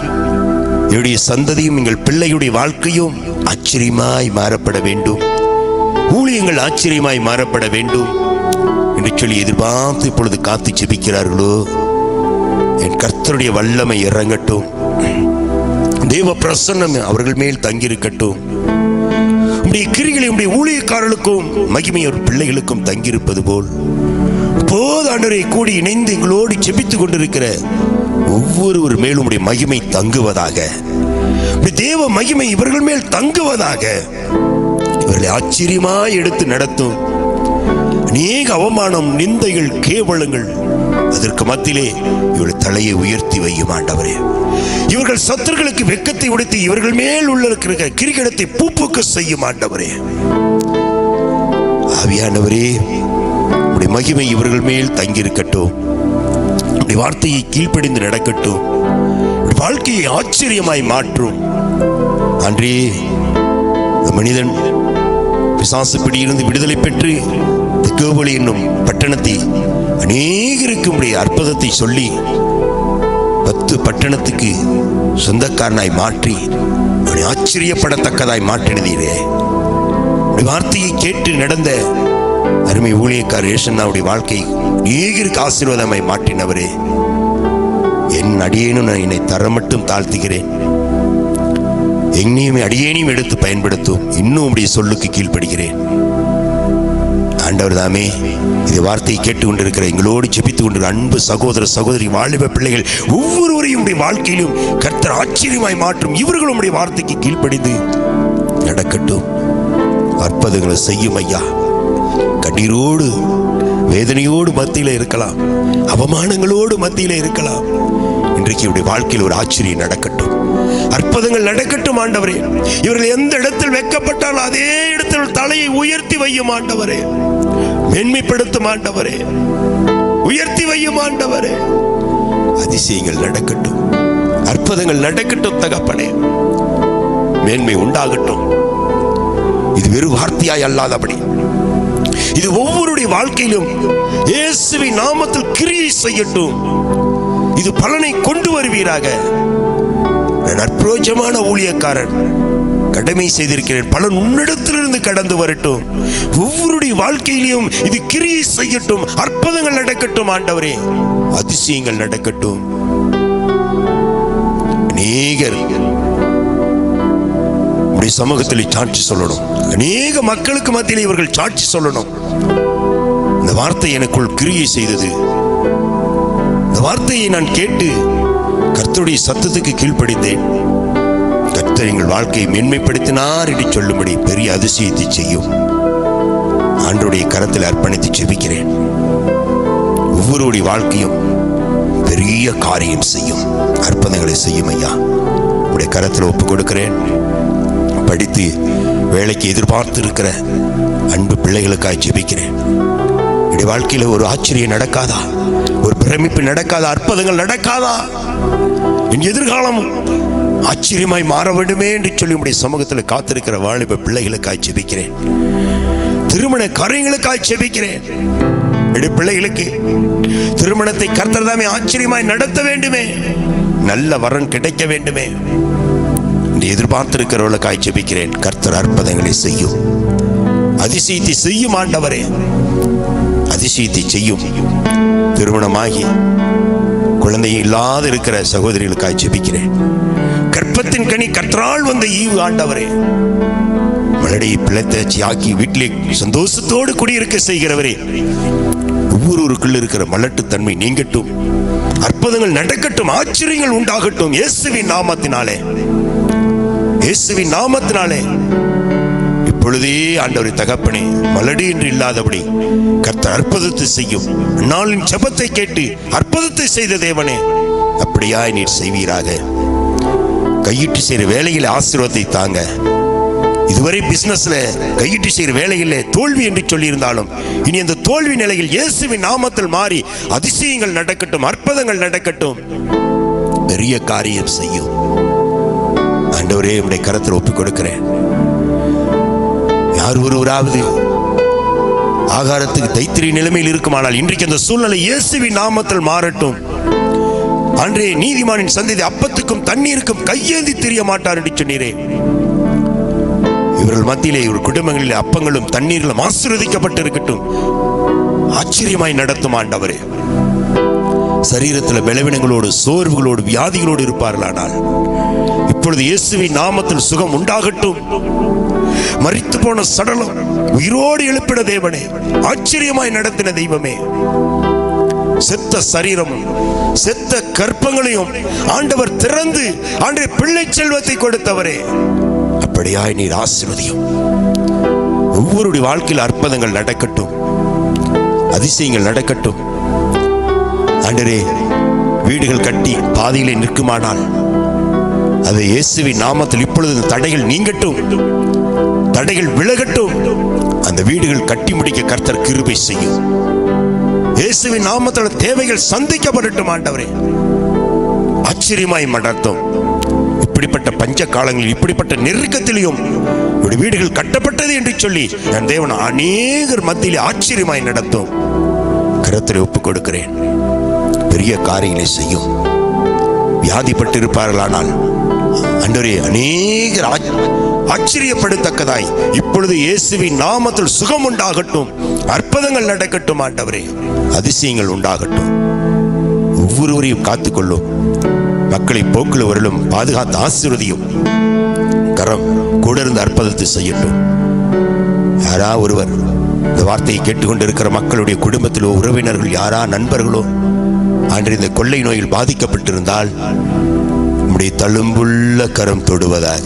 என்னுடைய சந்ததியும் எங்கள் பிள்ளையுடைய வாழ்க்கையும் ஆச்சரியமாய் மாறப்பட வேண்டும், ஊழியங்கள் ஆச்சரியமாய் மாறப்பட வேண்டும் என்று சொல்லி எதிர்பார்த்து இப்பொழுது காத்து ஜெபிக்கிறார்களோ, என் கர்த்தருடைய வல்லமை இறங்கட்டும், தேவ பிரசன்னம் அவர்கள் மேல் தங்கியிருக்கட்டும். உடைய கிரிகளை உடைய ஊழியக்காரர்களுக்கும் மகிமையோர் பிள்ளைகளுக்கும் தங்கியிருப்பது போல் போது ஆண்டவரை கூடி இணைந்து எங்களோடு ஜெபித்துக் கொண்டிருக்கிற ஒவ்வொருவர் மேலும் உடைய மகிமை தங்குவதாக, தேவ மகிமை இவர்கள் மேல் தங்குவதாக. இவர்களை ஆச்சரியமாய் எடுத்து நடத்தும். அநேக அவமானம், நிந்தைகள், கேவலங்கள், அதற்கு மத்தியிலே இவர்கள் தலையை உயர்த்தி வையும் ஆண்டவரே. இவர்கள் சத்துருக்களுக்கு வெட்கத்தை உடுத்தி இவர்கள் மேல் உள்ள இருக்கிற கிரீடத்தை பூப்புக்க செய்யும் ஆண்டவரே. ஆவியானவரே, உடைய மகிமை இவர்கள் மேல் தங்கியிருக்கட்டும், உடைய வார்த்தையை கீழ்ப்படிந்து நடக்கட்டும், வாழ்க்கையை ஆச்சரியமாய் மாற்றும். அன்றே மனிதன் பிசாசு பிடியிலிருந்து விடுதலை பெற்று திக்கோவலி என்னும் பட்டணத்தை அநேகருக்கு உடைய அற்புதத்தை சொல்லி 10 பட்டணத்துக்கு சொந்தக்காரனாய் மாற்றி அவனை ஆச்சரியப்படத்தக்கதாய் மாற்றினதீரே. வார்த்தையை கேட்டு நடந்த அருமை ஊழியக்காரர் ஏசன்னாவுடைய வாழ்க்கை அநேகருக்கு ஆசீர்வாதமாய் மாற்றினவரே, என் அடியேனும் நான் என்னை தர மட்டும் தாழ்த்துகிறேன். என்னையும் அடியேனையும் எடுத்து பயன்படுத்தும். இன்னும் உடைய சொல்லுக்கு கீழ்ப்படுகிறேன். ஆண்டவர் தாமே இந்த வார்த்தையை கேட்டுக்கொண்டிருக்கிற எங்களோடு ஜெபித்துக் கொண்டிருக்கிற அன்பு சகோதர சகோதரி வாலிப பிள்ளைகள் ஒவ்வொருவரையும் உடைய வாழ்க்கையிலும் கர்த்தர் ஆச்சரியமாய் மாற்றும். இவர்களும் உடைய வார்த்தைக்கு கீழ்ப்படிந்து நடக்கட்டும். அற்புதங்களை செய்யும் ஐயா. கண்ணீரோடு வேதனையோடு மத்தியில இருக்கலாம், அவமானங்களோடு மத்தியில இருக்கலாம். இன்றைக்கு இவருடைய வாழ்க்கையில் ஒரு ஆச்சரியம் நடக்கட்டும், அற்புதங்கள் நடக்கட்டும் ஆண்டவரே. இவர்கள் எந்த இடத்தில் வெட்கப்பட்டாலும் அதே இடத்தில் தலையை உயர்த்தி வையும் ஆண்டவரே. மேன்மைப்படுத்தும் ஆண்டவரே, உயர்த்தி வையும் ஆண்டவரே. அதிசயங்கள் நடக்கட்டும், அற்புதங்கள் நடக்கட்டும் தகப்பனே. மேன்மை உண்டாகட்டும். இது வெறும் வார்த்தையாய் அல்லாதபடி இது ஒவ்வொருடைய வாழ்க்கையிலும் இயேசுவின் நாமத்தில் கிரியை செய்யட்டும். இது பலனை கொண்டு வருவீராக. நான் அற்புதமான ஊழியக்காரன், கடமை செய்திருக்கிறேன், பலன் உன்னிடத்திலிருந்து கடந்து வரட்டும். ஒவ்வொருடைய வாழ்க்கையிலும் இது கிரியை செய்யட்டும், அற்புதங்கள் நடக்கட்டும் ஆண்டவரே, அதிசயங்கள் நடக்கட்டும். அநேகர் உடைய சமூகத்தில் சாட்சி சொல்லணும். அநேக மக்களுக்கு மத்தியில் இவர்கள் சாட்சி சொல்லணும். இந்த வார்த்தை எனக்குள் கிரியை செய்தது. இந்த வார்த்தையை நான் கேட்டு கர்த்தருடைய சத்தத்துக்கு கீழ்ப்படிந்தேன். கர்த்தர் எங்கள் வாழ்க்கையை மேன்மைப்படுத்தினார் என்று சொல்லும்படி பெரிய அதிசயத்தை செய்யும். ஆண்டவருடைய கரத்தில் அர்ப்பணித்து ஜெபிக்கிறேன். ஒவ்வொருடைய வாழ்க்கையும் பெரிய காரியம் செய்யும், அற்புதங்களை செய்யும் ஐயா. உடைய கரத்தில் ஒப்புக் கொடுக்கிறேன். படித்து வேலைக்கு எதிர்பார்த்து இருக்கிற அன்பு பிள்ளைகளுக்காக ஜெபிக்கிறேன். என்னுடைய வாழ்க்கையில ஒரு ஆச்சரியம் நடக்காதா? ஒரு பிரமிப்பு நடக்காதா? அற்புதங்கள் நடக்காதா? என் எதிர்காலம் ஆச்சரியமாய் மாற வேண்டுமே என்று சொல்லி உடைய சமூகத்தில் காத்திருக்கிற வாலிப பிள்ளைகளுக்காக ஜெபிக்கிறேன். திருமண காரியங்களுக்காக ஜெபிக்கிறேன். என்னுடைய பிள்ளைகளுக்கு திருமணத்தை கர்த்தர் தாமே ஆச்சரியமாய் நடத்த வேண்டுமே, நல்ல வரன் கிடைக்க வேண்டுமே எதிர்பார்த்திருக்கிறவர்களுக்காக ஜெபிக்கிறேன். கர்த்தர் அற்புதங்களை செய்யும், அதிசயத்தை செய்யும் ஆண்டவரே, அதிசயத்தை செய்யும். திருமணமாகி குழந்தை இல்லாத இருக்கிற சகோதரிகளுக்காக ஜெபிக்கிறேன். கற்பத்தின் கனி கர்த்தரால் வந்த ஈவு ஆண்டவரே, மலடியை பிழைத்தாச்சி ஆக்கி வீட்டிலே சந்தோஷத்தோடு குடியிருக்க செய்கிறவரே, ஒவ்வொருவருக்குள்ள இருக்கிற மலட்டுத்தன்மை நீங்கட்டும், அற்புதங்கள் நடக்கட்டும், ஆச்சரியங்கள் உண்டாகட்டும். இயேசுவின் நாமத்தினாலே, இயேசுவின் நாமத்தினாலே இப்பொழுதே ஆண்டவரே தகப்பனே, மலடி என்று இல்லாதபடி கர்த்தர் அற்புதத்தை செய்யும். நாளின் ஜெபத்தை கேட்டு அற்புதத்தை செய்த தேவனே, அப்படியாய் நீர் செய்வீராக. கையிட்டு செய்கிற வேலையில் ஆசீர்வாதத்தை தாங்க. இதுவரை பிசினஸ்ல கையிட்டு செய்கிற வேலையில் தோல்வி என்று சொல்லி இருந்தாலும் இனி அந்த தோல்வி நிலையில் இயேசுவின் நாமத்தில் மாறி அதிசயங்கள் நடக்கட்டும், அற்புதங்கள் நடக்கட்டும், பெரிய காரியம் செய்யும். ஆண்டவரே, உம்முடைய கரத்தில் ஒப்புக் கொடுக்கிறேன். யார் ஒருவராவது ஆகாரத்துக்கு தைத்திரி நிலைமையில் இருக்குமானால் இன்றைக்கு அந்த சூழ்நிலை இயேசுவின் நாமத்தில் மாறட்டும். அன்றே நீதிமானின் சந்ததி அப்பத்துக்கும் தண்ணீருக்கும் கையேந்தி தெரிய மாட்டார் என்று சொன்னீரே. இவர்கள் மத்தியிலே இவர் குடும்பங்களிலே அப்பங்களும் தண்ணீர்களும் ஆசீர்வதிக்கப்பட்டு இருக்கட்டும். ஆச்சரியமாய் நடத்தும் ஆண்டவரே. சரீரத்தில் பலவீனங்களோடு சோர்வுகளோடு வியாதிகளோடு இருப்பார்களானால் இப்பொழுது இயேசுவின் நாமத்தில் சுகம் உண்டாகட்டும். மரித்து போன சடலம் உயிரோடு எழுப்பிட தேவனே, ஆச்சரியமாய் நடத்தின தெய்வமே. செத்த சரீரமும் செத்த கற்பங்களையும் ஆண்டவர் திறந்து ஆண்டே பிள்ளை செல்வத்தை கொடுத்தவரே, அப்படியாய் நீர் ஆசீர்வதியும். ஒவ்வொருடைய வாழ்க்கையில் அற்புதங்கள் நடக்கட்டும், அதிசயங்கள் நடக்கட்டும். ஆண்டரே, வீடுகள் கட்டி பாதியிலே நிற்குமானால் அதை இயேசுவின் நாமத்தில் இப்பொழுது தடைகள் நீங்கட்டும், தடைகள் விலகட்டும். அந்த வீடுகள் கட்டி முடிக்க கர்த்தர் கிருபை செய்யும். இயேசுவின் நாமத்தில் தேவைகள் சந்திக்கப்படட்டும் ஆண்டவரே. ஆச்சரியமாய் நடத்தும். இப்படிப்பட்ட பஞ்ச காலங்களில் இப்படிப்பட்ட நெருக்கத்திலையும் வீடுகள் கட்டப்பட்டது என்று சொல்லி என் தேவன் அநேகர் மத்தியில் ஆச்சரியமாய் நடத்தும். கரத்தில் ஒப்புக் கொடுக்கிறேன். பெரிய காரியங்களை செய்யும். வியாதிப்பட்டிருப்பார்களானால் ஆண்டவரே, அநேகர் ஆச்சரியப்படத்தக்கதாய் இப்பொழுது இயேசுவின் நாமத்தில் சுகம் உண்டாகட்டும், அற்புதங்கள் நடக்கட்டும் ஆண்டவரே, அதிசயங்கள் உண்டாகட்டும். ஒவ்வொருவரையும் காத்துக்கொள்ளும். மக்களை போக்கில் வரலும் பாதுகாத்து ஆசீர்வதியும். கரம் கூட இருந்து அற்புதத்தை செய்யட்டும். யாரா ஒருவர் இந்த வார்த்தையை கேட்டுக்கொண்டிருக்கிற மக்களுடைய குடும்பத்திலோ உறவினர்கள் யாரா நண்பர்களோ அன்று இந்த கொள்ளை நோயில் பாதிக்கப்பட்டிருந்தால் உம்முடைய தழும்புள்ள கரம் தொடுவதாக,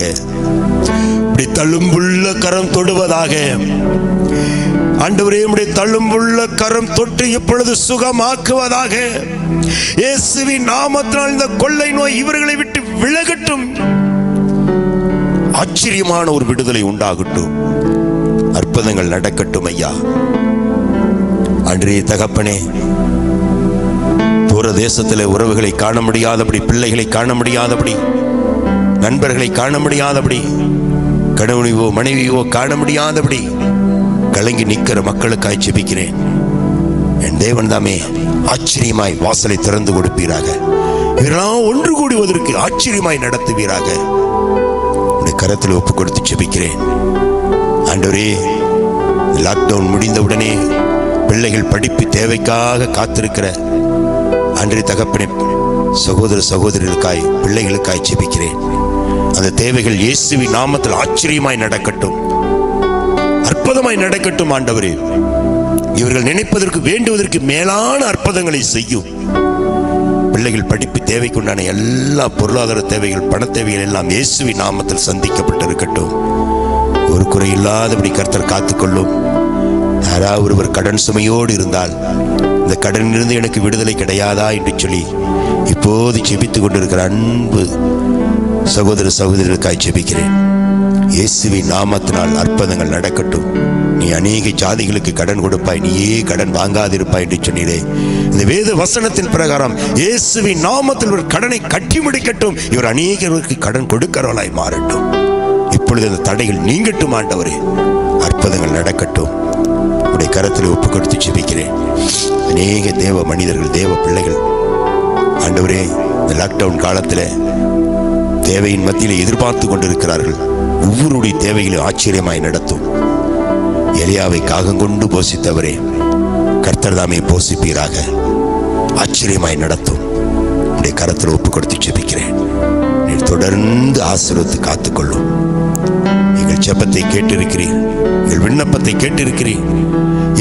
உம்முடைய தழும்புள்ள கரம் தொடுவதாக. ஆண்டவரே, உம்முடைய தழும்புள்ள கரம் தொட்டு இப்பொழுது சுகமாக்குவதாக. இயேசுவின் நாமத்தினால் இந்த கொள்ளை நோய் இவர்களை விட்டு விலகட்டும். ஆச்சரியமான ஒரு விடுதலை உண்டாகட்டும். அற்புதங்கள் நடக்கட்டும் ஐயா. அன்றே தகப்பனே, தூர தேசத்தில் உறவுகளை காண முடியாதபடி, பிள்ளைகளை காண முடியாதபடி, நண்பர்களை காண முடியாதபடி, கணவனையோ மனைவியோ காண முடியாதபடி கலங்கி நிற்கிற மக்களுக்காய் ஜெபிக்கிறேன். என் தேவன் தாமே ஆச்சரியமாய் வாசலை திறந்து கொடுப்பீராக. இவரெல்லாம் ஒன்று கூடுவதற்கு ஆச்சரியமாய் நடத்துவீராக. கரத்தில் ஒப்பு கொடுத்து ஜெபிக்கிறேன். ஆண்டவரே, லாக்டவுன் முடிந்தவுடனே பிள்ளைகள் படிப்பு தேவைக்காக காத்திருக்கிற அன்றைய தகப்பனே, சகோதர சகோதரிகளுக்காய் பிள்ளைகளுக்காய் ஜெபிக்கிறேன். அந்த தேவைகள் இயேசுவின் நாமத்தில் ஆச்சரியமாய் நடக்கட்டும், அற்புதமாய் நடக்கட்டும். ஆண்டவரே, இவர்கள் நினைப்பதற்கு வேண்டுவதற்கு மேலான அற்புதங்களை செய்யும். பிள்ளைகள் படிப்பு தேவைக்குண்டான எல்லா பொருளாதார தேவைகள், பண தேவைகள் எல்லாம் இயேசுவின் நாமத்தில் சந்திக்கப்பட்டிருக்கட்டும். ஒரு குறை இல்லாதபடி கர்த்தர் காத்துக்கொள்ளும். யாராவது ஒருவர் கடன் சுமையோடு இருந்தால் இந்த கடனிலிருந்து எனக்கு விடுதலை கிடையாதா என்று சொல்லி இப்போது ஜெபித்துக் கொண்டிருக்கிற அன்பு சகோதர சகோதரிகளுக்காய் ஜெபிக்கிறேன். இயேசுவின் நாமத்தினால் அற்புதங்கள் நடக்கட்டும். நீ அநேக ஜாதிகளுக்கு கடன் கொடுப்பாய், நீயே கடன் வாங்காதிருப்பாய் என்று சொன்னீரே. இந்த வேத வசனத்தின் பிரகாரம் இயேசுவின் நாமத்தில் ஒரு கடனை கட்டி முடிக்கட்டும். இவர் அநேகருக்கு கடன் கொடுக்கிறவளாய் மாறட்டும். இப்பொழுது அந்த தடைகள் நீங்கட்டும் ஆண்டவரே. அற்புதங்கள் நடக்கட்டும். உடைய கரத்தில் ஒப்பு கொடுத்து ஜெபிக்கிறேன். அநேக தேவ மனிதர்கள், தேவ பிள்ளைகள் ஆண்டவரே, இந்த லாக்டவுன் காலத்தில் தேவையின் மத்தியில் எதிர்பார்த்து கொண்டிருக்கிறார்கள். ஒவ்வொருடைய தேவைகளும் ஆச்சரியமாய் நடத்தும். எலியாவை காகங்கொண்டு போஷித்தவரே, கர்த்தர் தாமே போஷிப்பீராக. ஆச்சரியமாய் நடத்தும். உடைய கரத்தில் ஒப்பு கொடுத்து ஜெபிக்கிறேன். நீ தொடர்ந்து ஆசீர்வதித்து காத்துக்கொள்ளும். எங்கள் ஜெபத்தை கேட்டிருக்கிறீர், எங்கள் விண்ணப்பத்தை கேட்டிருக்கிறீர்.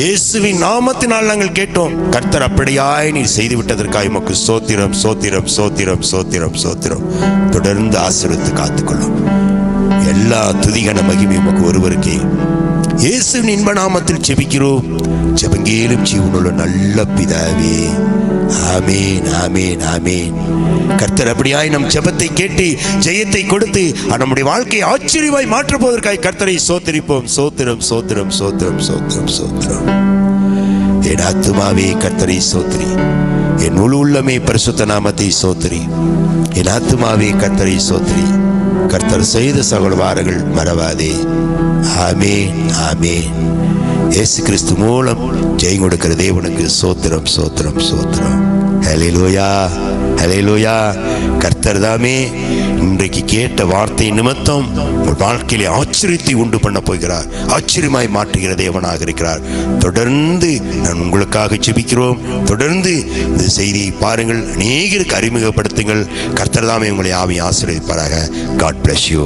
இயேசுவின் நாமத்தினால் நாங்கள் கேட்டோம். கர்த்தர் அப்படியாய் நீர் செய்து விட்டதற்காக உமக்கு ஸ்தோத்திரம், ஸ்தோத்திரம், ஸ்தோத்திரம், ஸ்தோத்திரம், ஸ்தோத்திரம். தொடர்ந்து ஆசீர்வதித்து காத்துக்கொள்ளும். எல்லா துதிகன மகிமை உமக்கு ஒருவருக்கே. இயேசுவின் இன்ப நாமத்தில் ஜெபிக்கிறோம். ஜெபங்கேலும் ஜீவனுள்ள நல்ல பிதாவே, ஆமேன், ஆமேன், ஆமேன். கர்த்தர் அப்படியாய் நம் ஜெபத்தை கேட்டு ஜெயத்தை கொடுத்து நம்முடைய வாழ்க்கையை ஆச்சரியமாய் மாற்ற போவதற்காக கர்த்தரை சோத்திரிப்போம். சோத்திரம், சோத்திரம், சோத்திரம், சோத்திரம், சோத்திரம். என் ஆத்துமாவே கர்த்தரை சோத்திரி, என் முழு உள்ளமே பரிசுத்த நாமத்தை சோத்திரி. என் ஆத்துமாவே கர்த்தரை சோத்திரி, கர்த்தர் செய்த சகலவாரங்கள் மறவாதே. ஆமேன், ஆமேன். இயேசு கிறிஸ்து மூலம் ஜெயம் கொடுக்கிற தேவனுக்கு சோத்திரம், சோத்திரம், சோத்திரம். ஹல்லேலூயா, ஹல்லேலூயா. கர்த்தர் தாமே இன்றைக்கு கேட்ட வார்த்தை நிமித்தம் உங்கள் வாழ்க்கையிலே ஆச்சரியத்தை உண்டு பண்ண போகிறார். ஆச்சரியமாய் மாற்றுகிற தேவனாக இருக்கிறார். தொடர்ந்து நான் உங்களுக்காக ஜெபிக்கிறோம். தொடர்ந்து இந்த செய்தியை பாருங்கள், அநேகருக்கு அறிமுகப்படுத்துங்கள். கர்த்தர் தாமே உங்களை ஆவி ஆசீர்வதிப்பாராக. God bless you.